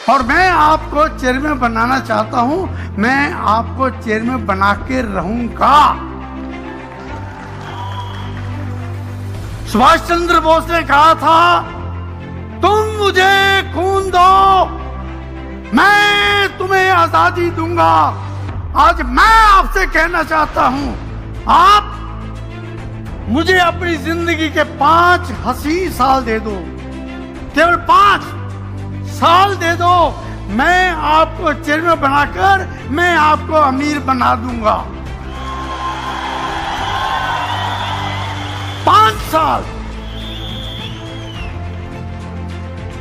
और मैं आपको चेयरमैन बनाना चाहता हूं, मैं आपको चेयरमैन बना के रहूंगा। सुभाष चंद्र बोस ने कहा था, तुम मुझे खून दो, मैं तुम्हें आजादी दूंगा। आज मैं आपसे कहना चाहता हूं, आप मुझे अपनी जिंदगी के 5 हसीन साल दे दो, केवल 5 साल दे दो, मैं आपको चेयरमैन बनाकर मैं आपको अमीर बना दूंगा। 5 साल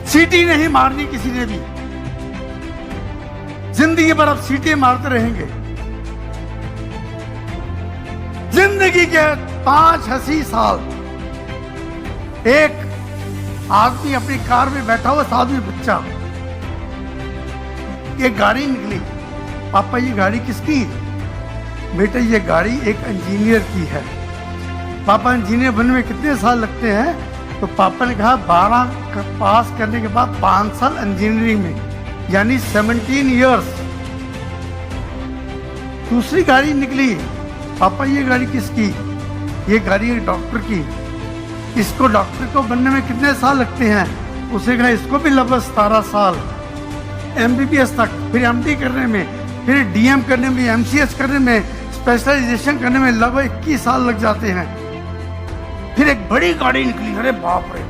सीटी नहीं मारनी किसी ने भी, जिंदगी भर अब सीटी मारते रहेंगे। जिंदगी के 5 हसीन साल। एक आदमी अपनी कार में बैठा हुआ, आदमी बच्चा, एक गाड़ी निकली। पापा ये गाड़ी किसकी? बेटा ये गाड़ी एक इंजीनियर की है। पापा इंजीनियर बनने में कितने साल लगते हैं? तो पापा ने कहा 12 पास करने के बाद 5 साल इंजीनियरिंग में, यानी 17 इयर्स। दूसरी गाड़ी निकली। पापा ये गाड़ी किसकी? ये गाड़ी है डॉक्टर की। इसको डॉक्टर को बनने में कितने साल लगते हैं? उसे कहा इसको भी लगभग 17 साल, MBBS तक, फिर MD करने में, फिर DM करने में, MCS करने में, स्पेशलाइजेशन करने में लगभग 21 साल लग जाते हैं। फिर एक बड़ी गाड़ी निकली। अरे बाप रे,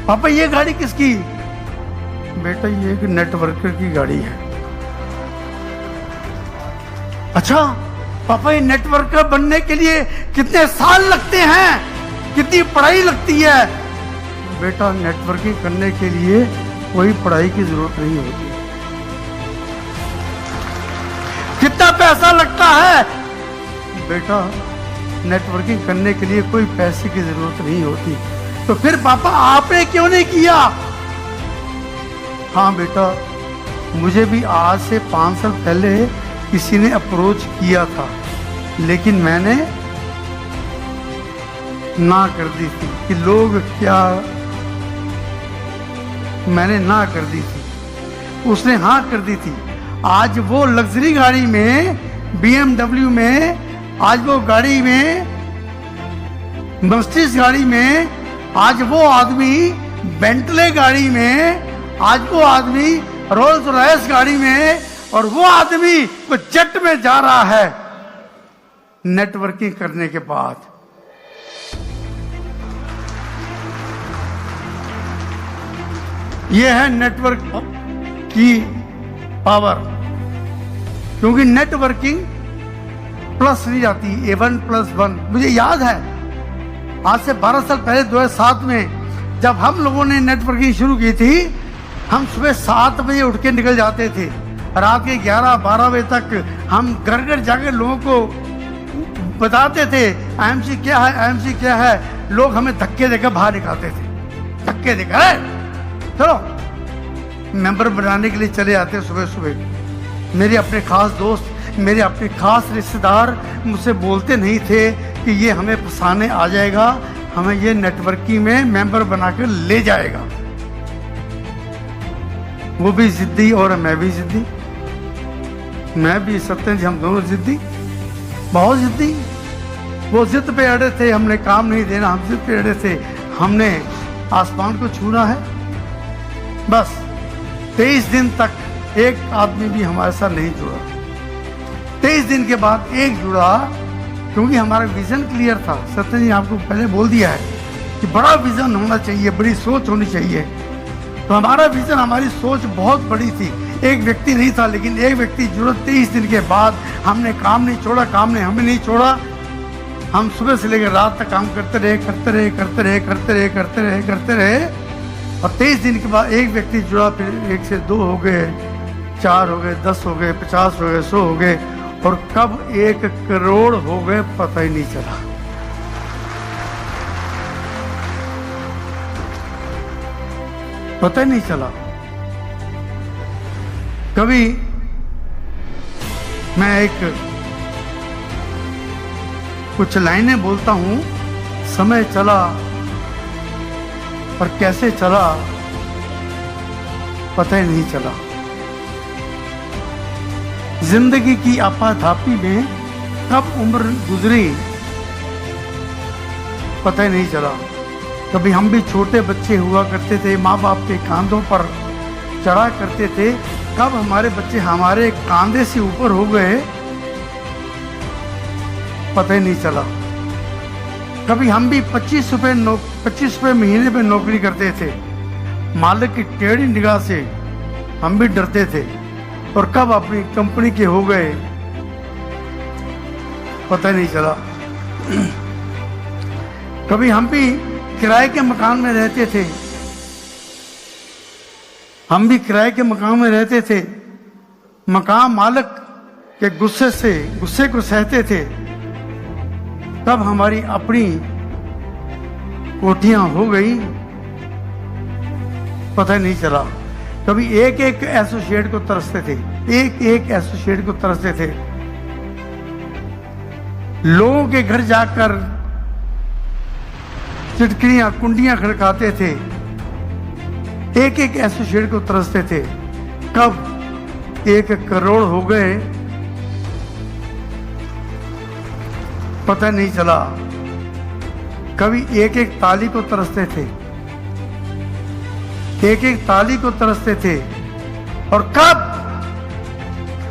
पापा ये गाड़ी किसकी? बेटा ये एक नेटवर्कर की गाड़ी है। अच्छा पापा ये नेटवर्कर बनने के लिए कितने साल लगते हैं, कितनी पढ़ाई लगती है? बेटा नेटवर्किंग करने के लिए कोई पढ़ाई की जरूरत नहीं होती। कितना पैसा लगता है? बेटा नेटवर्किंग करने के लिए कोई पैसे की जरूरत नहीं होती। तो फिर पापा आपने क्यों नहीं किया? हाँ बेटा, मुझे भी आज से 5 साल पहले किसी ने अप्रोच किया था, लेकिन मैंने ना कर दी थी कि लोग क्या, मैंने ना कर दी थी, उसने हाँ कर दी थी। आज वो लग्जरी गाड़ी में, BMW में, आज वो गाड़ी में, मर्सिडीज गाड़ी में, आज वो आदमी बेंटले गाड़ी में, आज वो आदमी रोल्स रॉयस गाड़ी में, और वो आदमी वो जेट में जा रहा है नेटवर्किंग करने के बाद। ये है नेटवर्क की पावर, क्योंकि नेटवर्किंग प्लस नहीं जाती, A1+1। मुझे याद है आज से 12 साल पहले 2007 में जब हम लोगों ने नेटवर्किंग शुरू की थी, हम सुबह 7 बजे उठ के निकल जाते थे, रात के 11-12 बजे तक हम घर घर जाकर लोगों को बताते थे IMC क्या है, IMC क्या है। लोग हमें धक्के देकर बाहर निकालते थे, धक्के देकर चलो मेंबर बनाने के लिए चले आते सुबह सुबह। मेरे अपने खास दोस्त, मेरे अपने खास रिश्तेदार मुझसे बोलते नहीं थे कि ये हमें फंसाने आ जाएगा, हमें ये नेटवर्किंग में मेंबर बनाकर ले जाएगा। वो भी जिद्दी और मैं भी जिद्दी, मैं भी सत्येंद्र जी, हम दोनों जिद्दी, बहुत जिद्दी। वो जिद पे अड़े थे, हमने काम नहीं देना, हम जिद पे अड़े थे, हमने आसमान को छूना है। बस 23 दिन तक एक आदमी भी हमारे साथ नहीं जुड़ा। 23 दिन के बाद एक जुड़ा, क्योंकि हमारा विजन क्लियर था। सत्येंद्र जी आपको पहले बोल दिया है कि बड़ा विजन होना चाहिए, बड़ी सोच होनी चाहिए। तो हमारा विजन, हमारी सोच बहुत बड़ी थी। एक व्यक्ति नहीं था, लेकिन एक व्यक्ति जुड़ा। 23 दिन के बाद हमने काम नहीं छोड़ा, काम ने हमें नहीं छोड़ा। हम सुबह से लेकर रात तक काम करते रहे, करते रहे, करते रहे, करते रहे, करते रहे, करते रहे। और 23 दिन के बाद एक व्यक्ति जुड़ा, फिर 1 से 2 हो गए, 4 हो गए, 10 हो गए, 50 हो गए, 100 हो गए, और कब 1 करोड़ हो गए पता ही नहीं चला। पता ही नहीं चला। कभी मैं कुछ लाइनें बोलता हूं, समय चला और कैसे चला पता ही नहीं चला। जिंदगी की आपाधापी में कब उम्र गुजरी पता ही नहीं चला। कभी हम भी छोटे बच्चे हुआ करते थे, माँ बाप के कांधों पर चढ़ा करते थे, कब हमारे बच्चे हमारे कांधे से ऊपर हो गए पता ही नहीं चला। कभी हम भी 25 रुपये महीने पे नौकरी करते थे, मालिक की टेढ़ी निगाह से हम भी डरते थे, और कब अपनी कंपनी के हो गए पता ही नहीं चला। कभी हम भी किराए के मकान में रहते थे, हम भी किराए के मकान में रहते थे, मकान मालिक के गुस्से को सहते थे, तब हमारी अपनी कोठियां हो गई पता ही नहीं चला। कभी एक एसोसिएट को तरसते थे, एक एसोसिएट को तरसते थे, लोगों के घर जाकर चिटकियां कुंडियां खड़काते थे, एक एसोसिएट को तरसते थे, कब 1 करोड़ हो गए पता नहीं चला। कभी एक ताली को तरसते थे, एक ताली को तरसते थे, और कब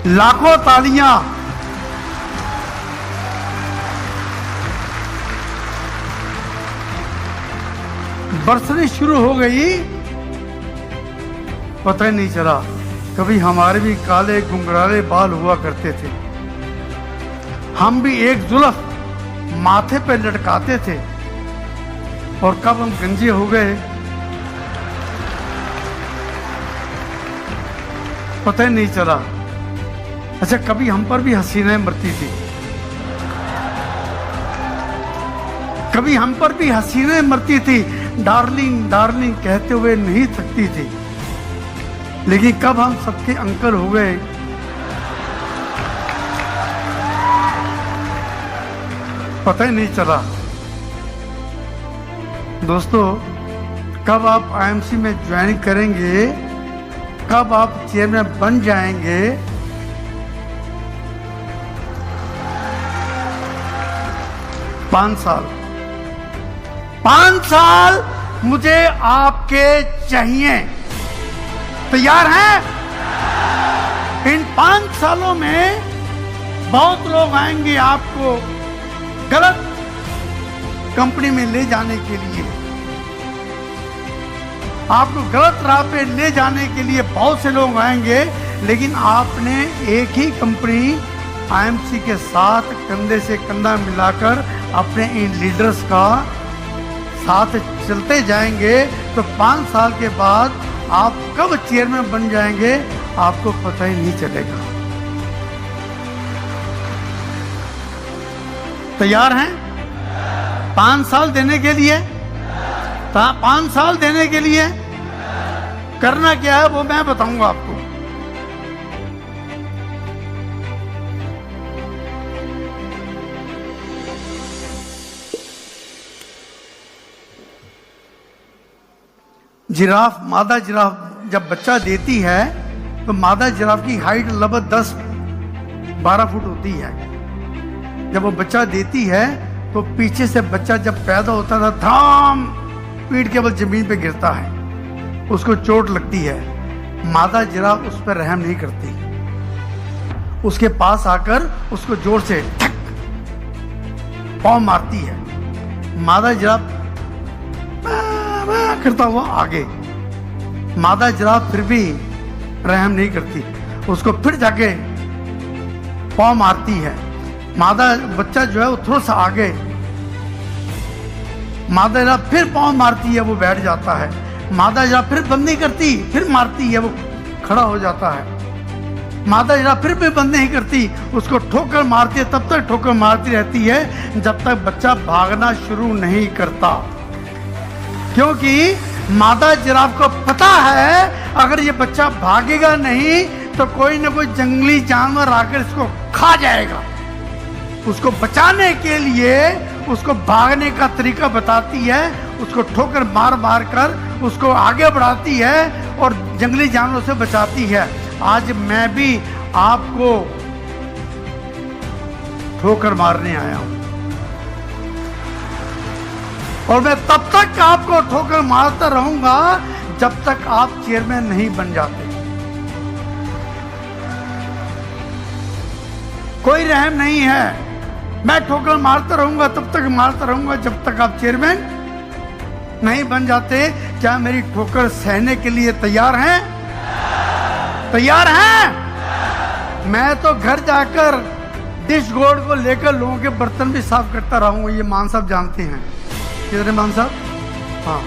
लाखों तालियां बरसनी शुरू हो गई पता ही नहीं चला। कभी हमारे भी काले घुंघराले बाल हुआ करते थे, हम भी एक जुल्फ माथे पे लटकाते थे, और कब हम गंजे हो गए पता ही नहीं चला। अच्छा, कभी हम पर भी हसीनाएं मरती थी, कभी हम पर भी हसीनाएं मरती थी, डार्लिंग डार्लिंग कहते हुए नहीं थकती थी, लेकिन कब हम सबके अंकल हो गए पता ही नहीं चला। दोस्तों, कब आप आईएमसी में ज्वाइन करेंगे, कब आप चेयरमैन बन जाएंगे पांच साल मुझे आपके चाहिए। तैयार हैं? इन 5 सालों में बहुत लोग आएंगे आपको गलत कंपनी में ले जाने के लिए, आपको गलत राह पे ले जाने के लिए बहुत से लोग आएंगे, लेकिन आपने एक ही कंपनी आईएमसी के साथ कंधे से कंधा मिलाकर अपने इन लीडर्स का साथ चलते जाएंगे, तो 5 साल के बाद आप कब चेयरमैन बन जाएंगे आपको पता ही नहीं चलेगा। तैयार हैं? 5 साल देने के लिए, 5 साल देने के लिए करना क्या है वो मैं बताऊंगा आपको। जिराफ, मादा जिराफ जब बच्चा देती है तो मादा जिराफ की हाइट लगभग 10-12 फुट होती है। जब वो बच्चा देती है तो पीछे से बच्चा जब पैदा होता था धाम पीठ के बल जमीन पे गिरता है, उसको चोट लगती है। मादा जिराफ उस पर रहम नहीं करती, उसके पास आकर उसको जोर से ठक पाँव मारती है। मादा जिराफ करता हुआ आगे, मादा जिराफ फिर भी रहम नहीं करती, उसको फिर जाके पाँव मारती है। मादा बच्चा जो है वो थोड़ा सा आगे, मादा जिराफ फिर पाँव मारती है, वो बैठ जाता है। मादा जिराफ फिर बंद नहीं करती, फिर मारती है, वो खड़ा हो जाता है। मादा जिराफ फिर भी बंद नहीं करती, उसको ठोकर मारती है, तब तक ठोकर मारती रहती है जब तक बच्चा भागना शुरू नहीं करता। क्योंकि मादा जिराफ को पता है अगर ये बच्चा भागेगा नहीं तो कोई ना कोई जंगली जानवर आकर इसको खा जाएगा। उसको बचाने के लिए उसको भागने का तरीका बताती है उसको ठोकर मार मार कर उसको आगे बढ़ाती है और जंगली जानवरों से बचाती है। आज मैं भी आपको ठोकर मारने आया हूं और मैं तब तक आपको ठोकर मारता रहूंगा जब तक आप चेयरमैन नहीं बन जाते। कोई रहम नहीं है, मैं ठोकर मारता रहूंगा, तब तक मारता रहूंगा जब तक आप चेयरमैन नहीं बन जाते। क्या मेरी ठोकर सहने के लिए तैयार हैं? तैयार हैं? मैं तो घर जाकर डिश गोल्ड को लेकर लोगों के बर्तन भी साफ करता रहूंगा। ये मान साहब जानते हैं, किधर मान साहब? हाँ,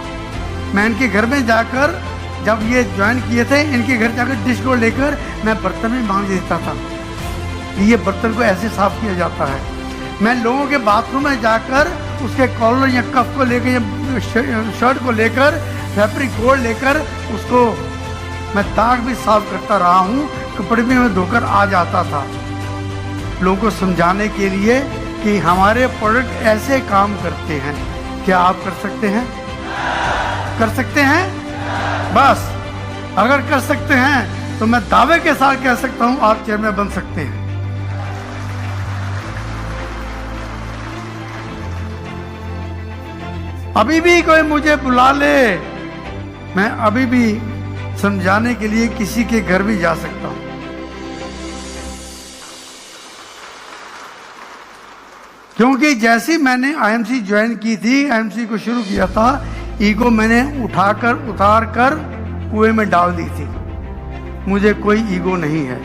मैं इनके घर में जाकर, जब ये ज्वाइन किए थे, इनके घर जाकर डिश गोल्ड लेकर मैं बर्तन भी मांग देता था। ये बर्तन को ऐसे साफ किया जाता है। मैं लोगों के बाथरूम में जाकर उसके कॉलर या कफ को लेकर या शर्ट को लेकर फैब्रिक गोल्ड लेकर उसको मैं दाग भी साफ करता रहा हूँ। कपड़े में मैं धोकर आ जाता था लोगों को समझाने के लिए कि हमारे प्रोडक्ट ऐसे काम करते हैं। क्या आप कर सकते हैं? कर सकते हैं? बस अगर कर सकते हैं तो मैं दावे के साथ कह सकता हूँ आप चेयरमैन बन सकते हैं। अभी भी कोई मुझे बुला ले, मैं अभी भी समझाने के लिए किसी के घर भी जा सकता हूं। क्योंकि जैसी मैंने आईएमसी ज्वाइन की थी, आईएमसी को शुरू किया था, ईगो मैंने उठाकर उतार कर कुएं में डाल दी थी। मुझे कोई ईगो नहीं है।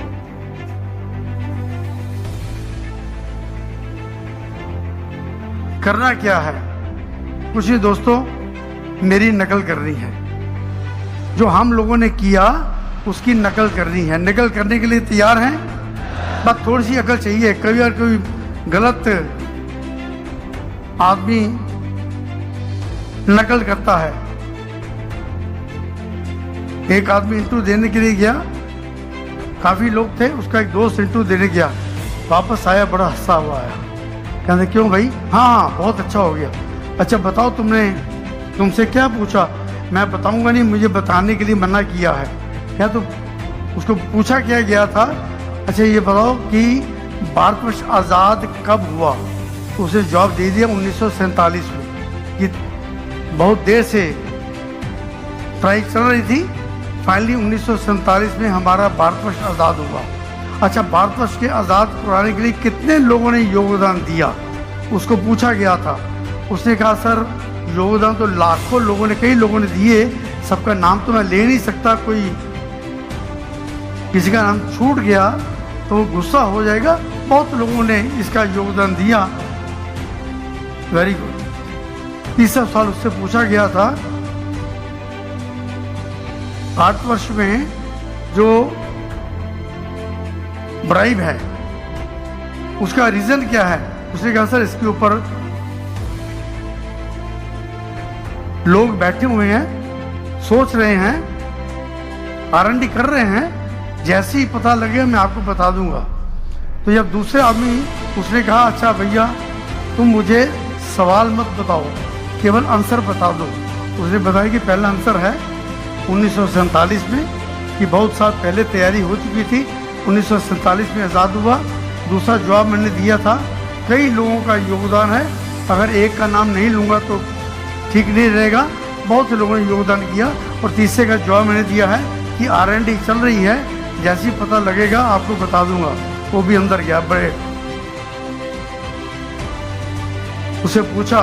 करना क्या है? कुछ ही दोस्तों, मेरी नकल करनी है। जो हम लोगों ने किया उसकी नकल करनी है। नकल करने के लिए तैयार हैं? बस थोड़ी सी अकल चाहिए। कभी और कोई गलत आदमी नकल करता है। एक आदमी इंटरव्यू देने के लिए गया, काफी लोग थे, उसका एक दोस्त इंटरव्यू देने गया, वापस आया बड़ा हंसा हुआ आया। कहते क्यों भाई? हाँ बहुत अच्छा हो गया। अच्छा बताओ तुमसे क्या पूछा? मैं बताऊंगा नहीं, मुझे बताने के लिए मना किया है। क्या तो उसको पूछा क्या गया था? अच्छा ये बताओ कि भारतवर्ष आज़ाद कब हुआ? तो उसे जवाब दे दिया 1947 में। कि बहुत देर से ट्राई चल रही थी, फाइनली 1947 में हमारा भारतवर्ष आज़ाद हुआ। अच्छा भारतवर्ष के आज़ाद कराने के लिए कितने लोगों ने योगदान दिया? उसको पूछा गया था। उसने कहा सर योगदान तो लाखों लोगों ने, कई लोगों ने दिए, सबका नाम तो मैं ले नहीं सकता, कोई किसी का नाम छूट गया तो गुस्सा हो जाएगा। बहुत लोगों ने इसका योगदान दिया। Very good. तीसरा साल उससे पूछा गया था भारतवर्ष में जो ब्राइब है उसका रीजन क्या है? उसने कहा सर इसके ऊपर लोग बैठे हुए हैं, सोच रहे हैं, R&D कर रहे हैं, जैसे ही पता लगे मैं आपको बता दूंगा। तो जब दूसरे आदमी, उसने कहा अच्छा भैया तुम मुझे सवाल मत बताओ, केवल आंसर बता दो। उसने बताया कि पहला आंसर है 1947 में, कि बहुत साल पहले तैयारी हो चुकी थी, 1947 में आज़ाद हुआ। दूसरा जवाब मैंने दिया था कई लोगों का योगदान है, अगर एक का नाम नहीं लूँगा तो ठीक नहीं रहेगा, बहुत से लोगों ने योगदान किया। और तीसरे का जवाब मैंने दिया है कि R&D चल रही है, जैसे ही पता लगेगा आपको बता दूंगा। वो भी अंदर गया बड़े, उसे पूछा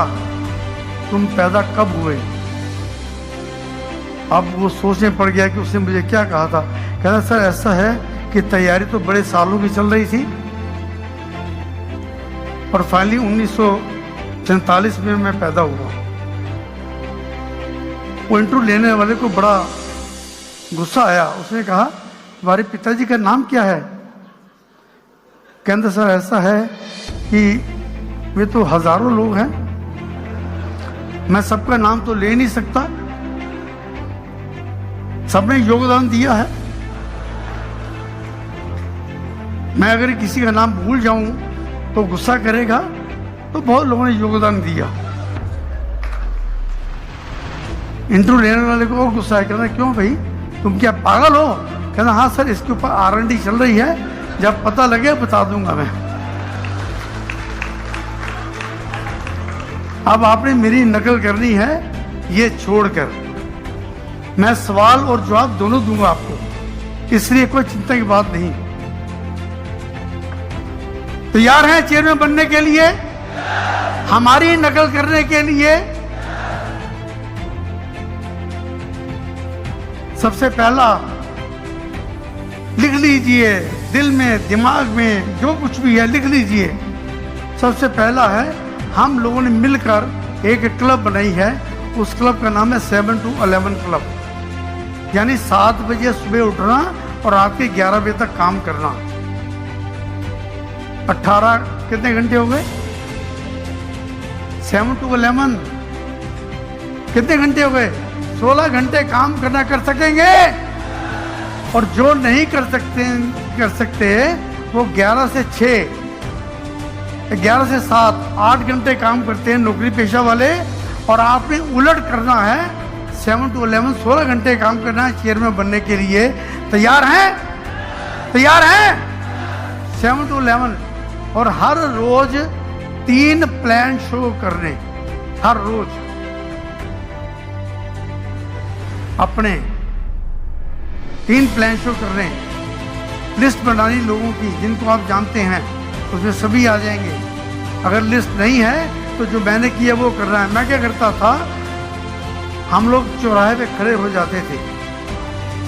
तुम पैदा कब हुए? अब वो सोचने पड़ गया कि उसने मुझे क्या कहा था। कहता सर ऐसा है कि तैयारी तो बड़े सालों की चल रही थी और फाइनली 1947 में मैं पैदा हुआ। वो इंटरव्यू लेने वाले को बड़ा गुस्सा आया। उसने कहा तुम्हारे पिताजी का नाम क्या है? कहते सर ऐसा है कि वे तो हजारों लोग हैं, मैं सबका नाम तो ले नहीं सकता, सबने योगदान दिया है, मैं अगर किसी का नाम भूल जाऊं तो गुस्सा करेगा, तो बहुत लोगों ने योगदान दिया। इंटरव्यू लेने वाले को और गुस्सा है, कहना क्यों भाई तुम क्या पागल हो? कहना हाँ सर इसके ऊपर R&D चल रही है, जब पता लगे बता दूंगा मैं। अब आपने मेरी नकल करनी है, ये छोड़कर मैं सवाल और जवाब दोनों दूंगा आपको, इसलिए कोई चिंता की बात नहीं। तैयार हैं चेयरमैन बनने के लिए, हमारी नकल करने के लिए? सबसे पहला लिख लीजिए, दिल में दिमाग में जो कुछ भी है लिख लीजिए। सबसे पहला है, हम लोगों ने मिलकर एक क्लब बनाई है, उस क्लब का नाम है 7 to 11 क्लब, यानी 7 बजे सुबह उठना और रात के 11 बजे तक काम करना। 18 कितने घंटे हो गए? 7 to 11 कितने घंटे हो गए? 16 घंटे काम करना कर सकेंगे? और जो नहीं कर सकते वो 11 से 6, 11 से 7, 8 घंटे काम करते हैं नौकरी पेशा वाले, और आपने उलट करना है 7 to 11, 16 घंटे काम करना है चेयरमैन बनने के लिए। तैयार हैं? तैयार हैं? 7 to 11 और हर रोज 3 प्लान शो करने, हर रोज अपने 3 प्लान शो कर रहे हैं। लिस्ट बनानी लोगों की जिनको आप जानते हैं, उसमें सभी आ जाएंगे। अगर लिस्ट नहीं है तो जो मैंने किया वो करना है। मैं क्या करता था, हम लोग चौराहे पे खड़े हो जाते थे,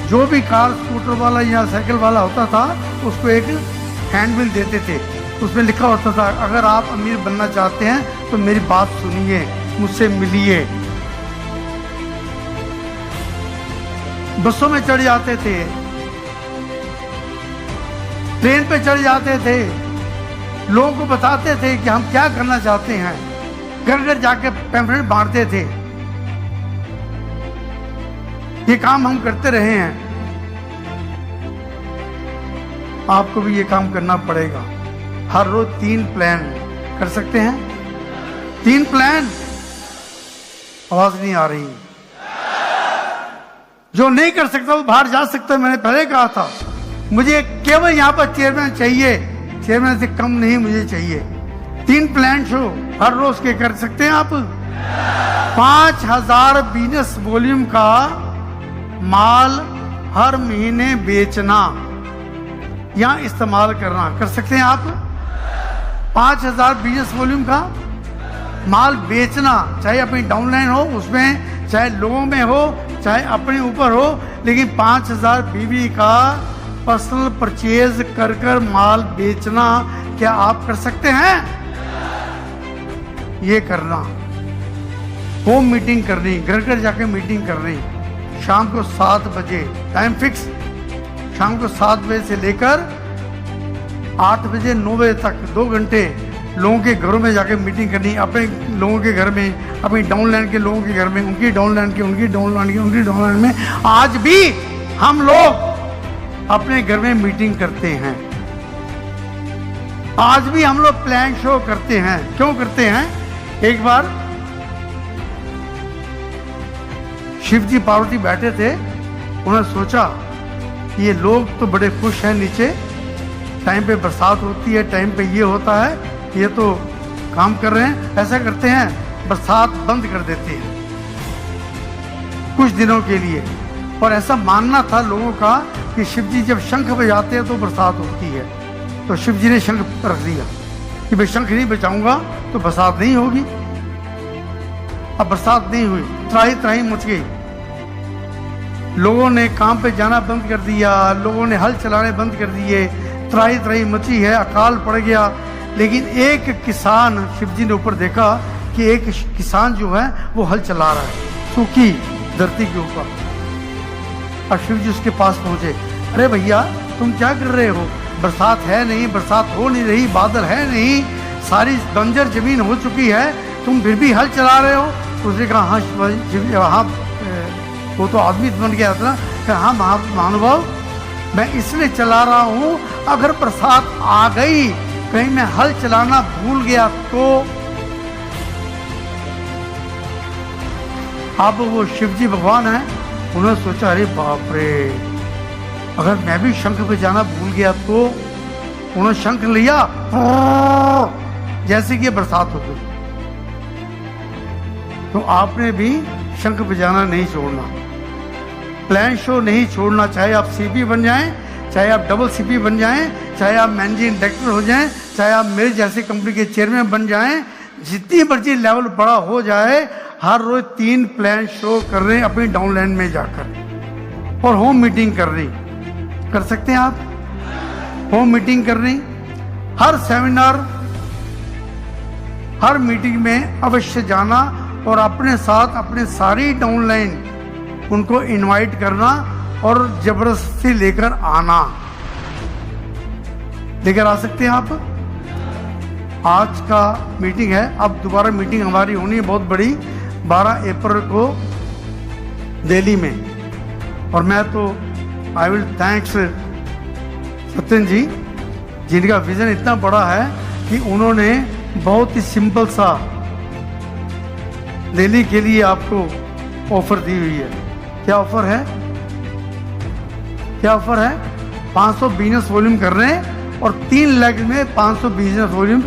जो भी कार स्कूटर वाला या साइकिल वाला होता था उसको एक हैंडबिल देते थे, उसमें लिखा होता था अगर आप अमीर बनना चाहते हैं तो मेरी बात सुनिए, मुझसे मिलिए। बसों में चढ़ जाते थे, ट्रेन पे चढ़ जाते थे, लोगों को बताते थे कि हम क्या करना चाहते हैं, घर घर जाके पैम्फलेट बांटते थे। ये काम हम करते रहे हैं, आपको भी ये काम करना पड़ेगा। हर रोज 3 प्लान कर सकते हैं? 3 प्लान? आवाज नहीं आ रही। जो नहीं कर सकता वो बाहर जा सकता है। मैंने पहले कहा था मुझे केवल यहाँ पर चेयरमैन चाहिए, चेयरमैन से कम नहीं मुझे चाहिए। 3 प्लान शो हर रोज के कर सकते हैं आप। 5000 बिजनेस वॉल्यूम का माल हर महीने बेचना या इस्तेमाल करना कर सकते हैं आप। 5000 बिजनेस वॉल्यूम का माल बेचना, चाहे अपनी डाउनलाइन हो उसमें, चाहे लोगों में हो, चाहे अपने ऊपर हो, लेकिन 5000 बीवी का पर्सनल परचेज कर कर माल बेचना क्या आप कर सकते हैं? ये करना, होम मीटिंग करनी, घर घर जाके मीटिंग करनी, शाम को 7 बजे टाइम फिक्स, शाम को 7 बजे से लेकर 8 बजे 9 बजे तक 2 घंटे लोगों के घरों में जाके मीटिंग करनी, अपने लोगों के घर में, अपनी डाउनलाइन के लोगों के घर में, उनकी डाउनलाइन के, उनकी डाउनलाइन के, उनकी डाउनलाइन में। आज भी हम लोग अपने घर में मीटिंग करते हैं, आज भी हम लोग प्लान शो करते हैं। क्यों करते हैं? एक बार शिव जी पार्वती बैठे थे, उन्होंने सोचा ये लोग तो बड़े खुश हैं, नीचे टाइम पे बरसात होती है, टाइम पे ये होता है, ये तो काम कर रहे हैं, ऐसा करते हैं बरसात बंद कर देते हैं कुछ दिनों के लिए। और ऐसा मानना था लोगों का कि शिव जी जब शंख बजाते हैं तो बरसात होती है, तो शिव जी ने शंख रख दिया कि मैं शंख नहीं बजाऊंगा तो बरसात नहीं होगी। अब बरसात नहीं हुई, त्राही त्राही मच गई, लोगों ने काम पे जाना बंद कर दिया, लोगों ने हल चलाने बंद कर दिए, त्राही त्राही मची है, अकाल पड़ गया। लेकिन एक किसान, शिव जी ने ऊपर देखा कि एक किसान जो है वो हल चला रहा है सूखी धरती के ऊपर। और शिव जी उसके पास पहुंचे, अरे भैया तुम क्या कर रहे हो? बरसात है नहीं, बरसात हो नहीं रही, बादल है नहीं, सारी बंजर जमीन हो चुकी है, तुम फिर भी हल चला रहे हो? उसने कहा हाँ, वो तो आदमी बन गया था ना। हाँ महानुभाव, मैं इसलिए चला रहा हूँ, अगर बरसात आ गई, कहीं मैं हल चलाना भूल गया तो अब वो शिव जी भगवान हैं, उन्होंने सोचा अरे बाप रे, अगर मैं भी शंख बजाना भूल गया तो। उन्होंने शंख लिया, जैसे कि बरसात हो गई। तो आपने भी शंख बजाना नहीं छोड़ना, प्लान शो नहीं छोड़ना, चाहे आप सीपी बन जाएं, चाहे आप डबल सीपी बन जाएं, चाहे आप मैनेजिंग डायरेक्टर हो जाएं, चाहे आप मेरे जैसे कंपनी के चेयरमैन बन जाएं, जितनी मर्जी लेवल बड़ा हो जाए, हर रोज 3 प्लान शो कर रहे हैं अपनी डाउनलाइन में जाकर, और होम मीटिंग कर रही। कर सकते हैं आप होम मीटिंग कर रही, हर सेमिनार, हर मीटिंग में अवश्य जाना और अपने साथ अपने सारी डाउनलाइन उनको इनवाइट करना और जबरदस्ती लेकर आना। लेकर आ सकते हैं आप। आज का मीटिंग है, अब दोबारा मीटिंग हमारी होनी है बहुत बड़ी, 12 अप्रैल को दिल्ली में। और मैं तो आई विल थैंक्स सत्यन जी, जिनका विजन इतना बड़ा है कि उन्होंने बहुत ही सिंपल सा दिल्ली के लिए आपको ऑफर दी हुई है। क्या ऑफर है? क्या ऑफर है? 500 बिजनेस वॉल्यूम कर रहे हैं और 3 लाख में 500 बिजनेस वॉल्यूम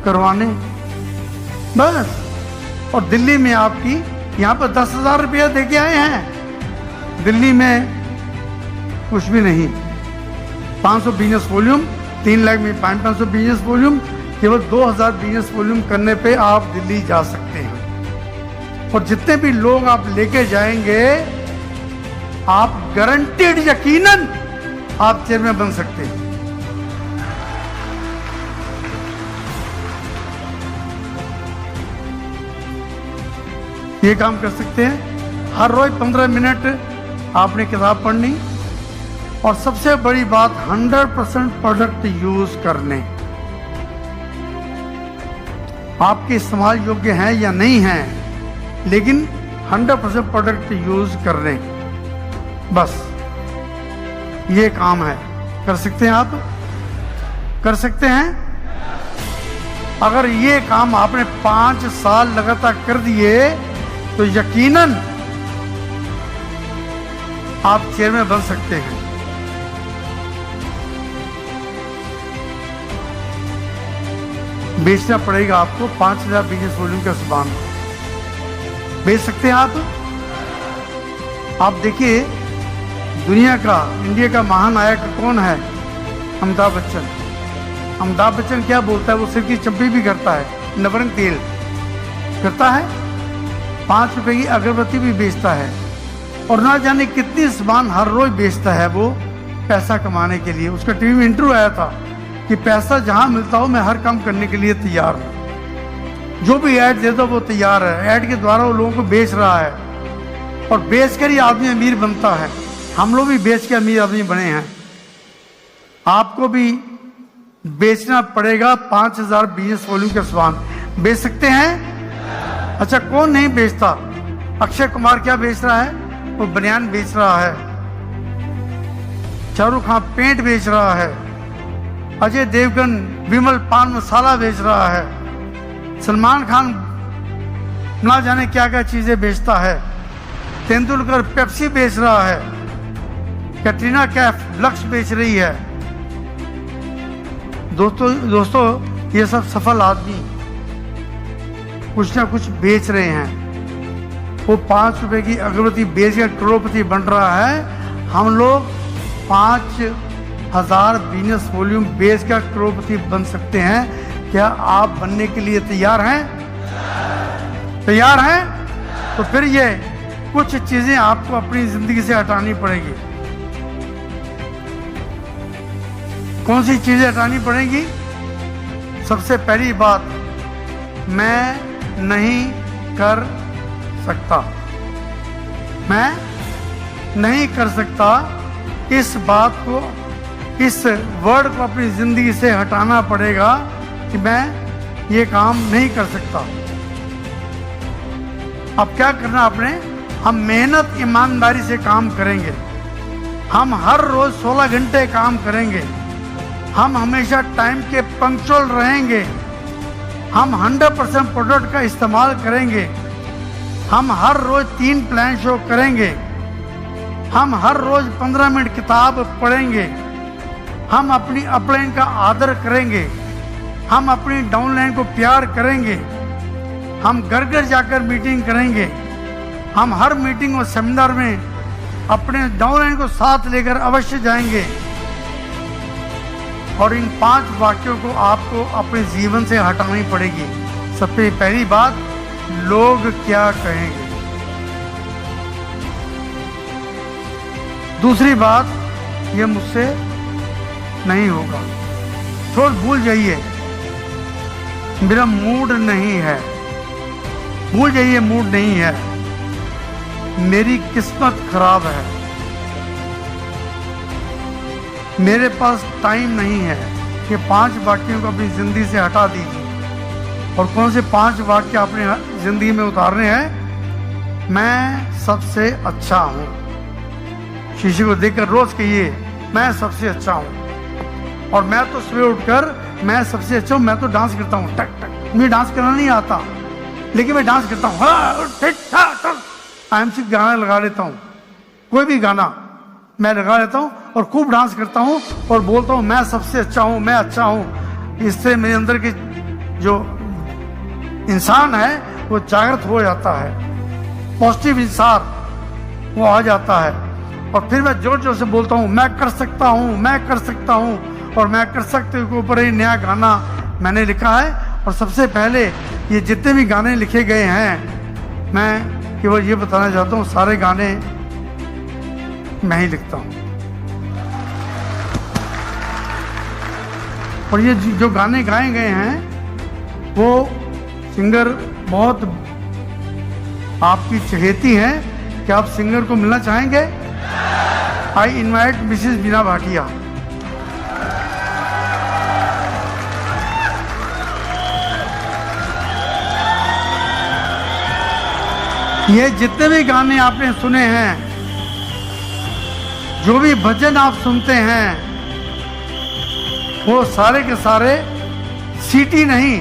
करवाने बस। और दिल्ली में आपकी यहाँ पर 10,000 रुपया दे के आए हैं, दिल्ली में कुछ भी नहीं। 500 बिजनेस वॉल्यूम, 3 लाख में 500 बिजनेस वॉल्यूम, केवल 2,000 बिजनेस वॉल्यूम करने पे आप दिल्ली जा सकते हैं। और जितने भी लोग आप लेके जाएंगे, आप गारंटीड यकीनन आप चेयरमैन बन सकते हैं। ये काम कर सकते हैं। हर रोज 15 मिनट आपने किताब पढ़नी, और सबसे बड़ी बात 100% प्रोडक्ट यूज करने। आपके इस्तेमाल योग्य हैं या नहीं हैं, लेकिन 100% प्रोडक्ट यूज करने, बस ये काम है। कर सकते हैं आप? कर सकते हैं? अगर ये काम आपने 5 साल लगातार कर दिए तो यकीनन आप चेयरमैन बन सकते हैं। बेचना पड़ेगा आपको 5,000 बिजनेस वॉल्यूम का सामान, बेच सकते हैं आप। आप देखिए, दुनिया का, इंडिया का महान नायक कौन है? अमिताभ बच्चन। अमिताभ बच्चन क्या बोलता है? वो सिर की चंपी भी करता है, नवरंग तेल करता है, 5 रुपए की अगरबत्ती भी बेचता है, और ना जाने कितनी सामान हर रोज बेचता है वो पैसा कमाने के लिए। उसका टीवी में इंटरव्यू आया था कि पैसा जहां मिलता हो मैं हर काम करने के लिए तैयार हूं, जो भी ऐड देता वो तैयार है। ऐड के द्वारा वो लोगों को बेच रहा है, और बेचकर ही आदमी अमीर बनता है। हम लोग भी बेच के अमीर आदमी बने हैं। आपको भी बेचना पड़ेगा 5,000 बिजनेस वॉल्यूम का सामान। बेच सकते हैं? अच्छा, कौन नहीं बेचता? अक्षय कुमार क्या बेच रहा है? वो बनियान बेच रहा है। शाहरुख खान पेंट बेच रहा है। अजय देवगन विमल पान मसाला बेच रहा है। सलमान खान ना जाने क्या क्या चीजें बेचता है। तेंदुलकर पेप्सी बेच रहा है। कैटरीना कैफ लक्स बेच रही है। दोस्तों ये सब सफल आदमी कुछ ना कुछ बेच रहे हैं। वो 5 रुपए की अगरबत्ती बेचकर करोड़पति बन रहा है। हम लोग 5,000 बिजनेस वॉल्यूम बेचकर करोड़पति बन सकते हैं। क्या आप बनने के लिए तैयार हैं? तैयार हैं? तो फिर ये कुछ चीजें आपको अपनी जिंदगी से हटानी पड़ेगी। कौन सी चीजें हटानी पड़ेगी? सबसे पहली बात, मैं नहीं कर सकता। मैं नहीं कर सकता, इस बात को, इस वर्ड को अपनी जिंदगी से हटाना पड़ेगा कि मैं ये काम नहीं कर सकता। अब क्या करना आपने? हम मेहनत ईमानदारी से काम करेंगे। हम हर रोज 16 घंटे काम करेंगे। हम हमेशा टाइम के पंक्चुअल रहेंगे। हम 100% प्रोडक्ट का इस्तेमाल करेंगे। हम हर रोज 3 प्लान शो करेंगे। हम हर रोज 15 मिनट किताब पढ़ेंगे। हम अपनी अपलाइन का आदर करेंगे। हम अपनी डाउनलाइन को प्यार करेंगे। हम घर घर जाकर मीटिंग करेंगे। हम हर मीटिंग और सेमिनार में अपने डाउनलाइन को साथ लेकर अवश्य जाएंगे। और इन 5 वाक्यों को आपको अपने जीवन से हटानी पड़ेगी। सबसे पहली बात, लोग क्या कहेंगे। दूसरी बात, ये मुझसे नहीं होगा, छोड़ भूल जाइए, मेरा मूड नहीं है, भूल जाइए मूड नहीं है, मेरी किस्मत खराब है, मेरे पास टाइम नहीं है। ये 5 वाक्यों को अपनी जिंदगी से हटा दीजिए। और कौन से 5 वाक्य अपने जिंदगी में उतारने हैं? मैं सबसे अच्छा हूं। शीशे को देखकर रोज कहिए, मैं सबसे अच्छा हूं। और मैं तो सुबह उठकर मैं सबसे अच्छा हूं, मैं तो डांस करता हूं, टक टक। मुझे डांस करना नहीं आता, लेकिन मैं डांस करता हूं। आईएमसी गाना लगा लेता हूं, कोई भी गाना मैं लगा लेता हूं और खूब डांस करता हूं और बोलता हूं मैं सबसे अच्छा हूं, मैं अच्छा हूं। इससे मेरे अंदर की जो इंसान है वो जागृत हो जाता है, पॉजिटिव इंसान वो आ जाता है। और फिर मैं जोर जोर से बोलता हूं मैं कर सकता हूं, मैं कर सकता हूं। और मैं कर सकते के ऊपर ही नया गाना मैंने लिखा है। और सबसे पहले ये जितने भी गाने लिखे गए हैं, मैं केवल ये बताना चाहता हूँ, सारे गाने मैं ही लिखता हूँ। और ये जो गाने गाए गए हैं वो सिंगर बहुत आपकी चहेती हैं। क्या आप सिंगर को मिलना चाहेंगे? आई इनवाइट मिसेस बीना भाटिया। ये जितने भी गाने आपने सुने हैं, जो भी भजन आप सुनते हैं, वो सारे के सारे सीटी नहीं,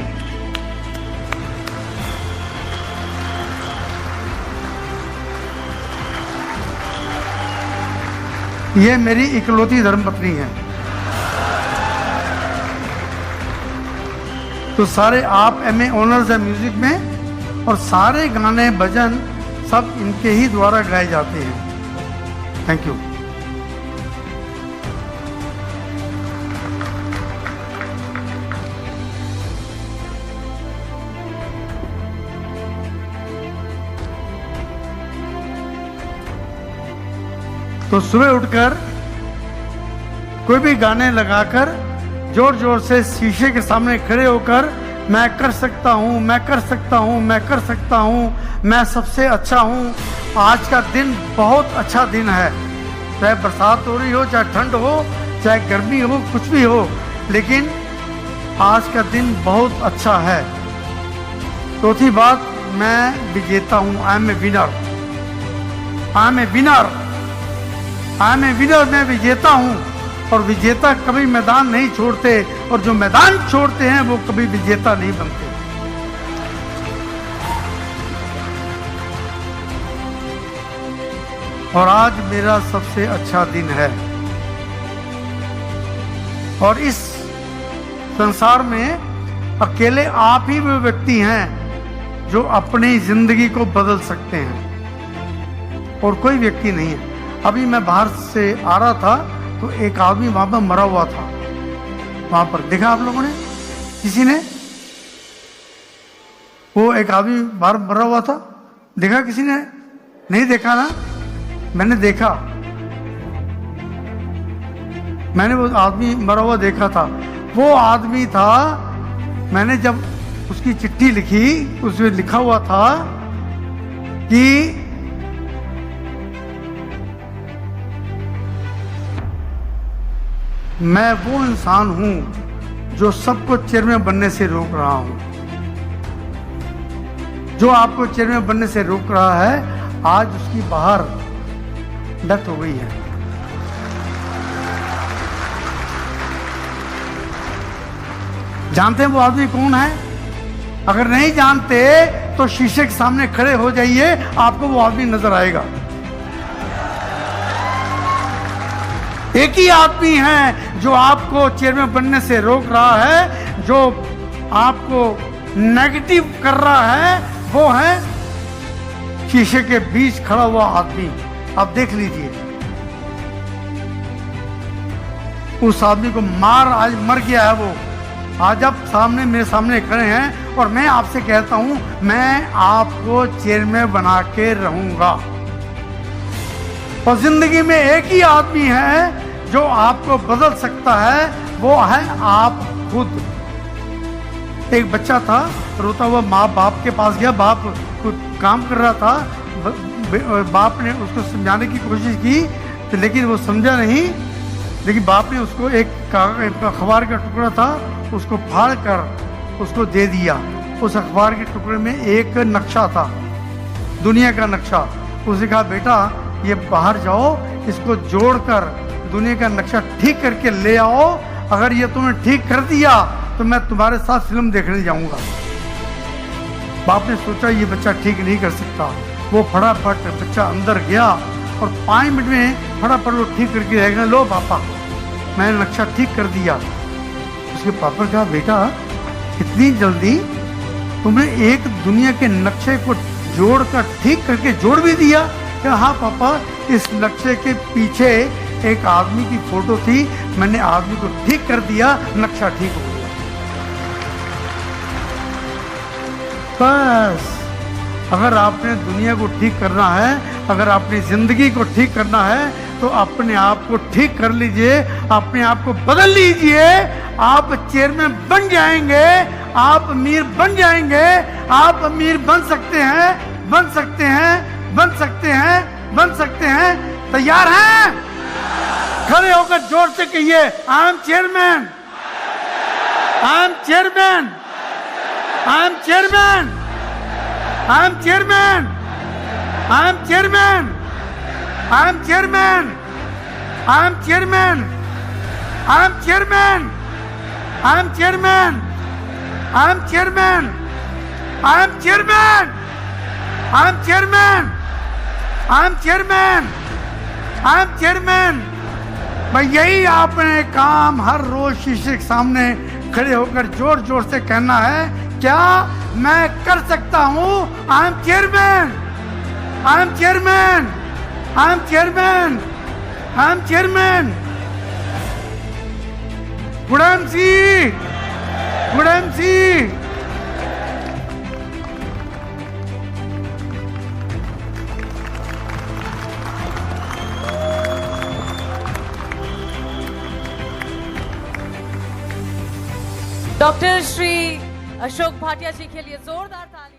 ये मेरी इकलौती धर्मपत्नी है। तो सारे आप एमए ऑनर्स है म्यूजिक में, और सारे गाने भजन सब इनके ही द्वारा गाए जाते हैं। Thank you. तो सुबह उठकर कोई भी गाने लगाकर जोर जोर से शीशे के सामने खड़े होकर मैं कर सकता हूँ, मैं कर सकता हूँ, मैं कर सकता हूँ, मैं सबसे अच्छा हूँ। आज का दिन बहुत अच्छा दिन है, चाहे बरसात हो रही हो, चाहे ठंड हो, चाहे गर्मी हो, कुछ भी हो, लेकिन आज का दिन बहुत अच्छा है। चौथी बात, मैं विजेता हूँ। I am a winner, I am a winner, I am a winner. मैं विजेता हूँ। और विजेता कभी मैदान नहीं छोड़ते, और जो मैदान छोड़ते हैं वो कभी विजेता नहीं बनते। और आज मेरा सबसे अच्छा दिन है। और इस संसार में अकेले आप ही वो व्यक्ति हैं जो अपनी जिंदगी को बदल सकते हैं, और कोई व्यक्ति नहीं है। अभी मैं बाहर से आ रहा था तो एक आदमी वहां पर मरा हुआ था। वहां पर देखा आप लोगों ने? किसी ने? वो एक आदमी बाहर मरा हुआ था, देखा किसी ने? नहीं देखा ना? मैंने देखा, मैंने वो आदमी मरा हुआ देखा था। वो आदमी था, मैंने जब उसकी चिट्ठी लिखी, उसमें लिखा हुआ था कि मैं वो इंसान हूं जो सबको चेयरमैन बनने से रोक रहा हूं। जो आपको चेयरमैन बनने से रोक रहा है, आज उसकी बाहर डेथ हो गई है। जानते हैं वो आदमी कौन है? अगर नहीं जानते तो शीशे के सामने खड़े हो जाइए, आपको वो आदमी नजर आएगा। एक ही आदमी है जो आपको चेयरमैन बनने से रोक रहा है, जो आपको नेगेटिव कर रहा है, वो है शीशे के बीच खड़ा हुआ आदमी। आप देख लीजिए, उस आदमी को आज मर गया है वो। आज आप मेरे सामने खड़े हैं और मैं आपसे कहता हूं, मैं आपको चेयरमैन बना के रहूंगा। और जिंदगी में एक ही आदमी है जो आपको बदल सकता है, वो है आप खुद। एक बच्चा था, रोता हुआ माँ बाप के पास गया। बाप कुछ काम कर रहा था, बाप ने उसको समझाने की कोशिश की, लेकिन वो समझा नहीं। लेकिन बाप ने उसको एक अखबार का टुकड़ा था, उसको फाड़ कर उसको दे दिया। उस अखबार के टुकड़े में एक नक्शा था, दुनिया का नक्शा। उसने कहा, बेटा ये बाहर जाओ, इसको जोड़कर दुनिया का नक्शा ठीक करके ले आओ। अगर ये तुमने ठीक कर दिया तो मैं तुम्हारे साथ फिल्म देखने जाऊंगा। बाप ने सोचा ये बच्चा ठीक नहीं कर सकता। वो फटाफट बच्चा अंदर गया और 5 मिनट में फटाफट वो ठीक करके रहेगा। लो पापा, मैंने नक्शा ठीक कर दिया। उसके पापा कहा, बेटा इतनी जल्दी तुमने एक दुनिया के नक्शे को जोड़कर ठीक करके जोड़ भी दिया? कहा, हाँ पापा, इस नक्शे के पीछे एक आदमी की फोटो थी, मैंने आदमी को ठीक कर दिया, नक्शा ठीक हो गया। बस अगर आपने दुनिया को ठीक करना है, अगर अपनी जिंदगी को ठीक करना है, तो अपने आप को ठीक कर लीजिए, अपने आप को बदल लीजिए। आप चेयरमैन बन जाएंगे, आप अमीर बन जाएंगे। आप अमीर बन सकते हैं, बन सकते हैं, बन सकते हैं, बन सकते हैं। तैयार हैं? खड़े होकर जोर से कहिए, आई am chairman, I am chairman, I am chairman, I am chairman, I am chairman, I am chairman, I am chairman, I am chairman, I am chairman, I am chairman, I am chairman, I am chairman, I am chairman, I am chairman. भाई यही आपने काम हर रोज शीशे के सामने खड़े होकर जोर जोर से कहना है, क्या मैं कर सकता हूं? I am chairman, I am chairman, I am chairman, I am chairman. Good MC, good MC. Doctor Shri Ashok Bhatia ji के लिए जोरदार ताली।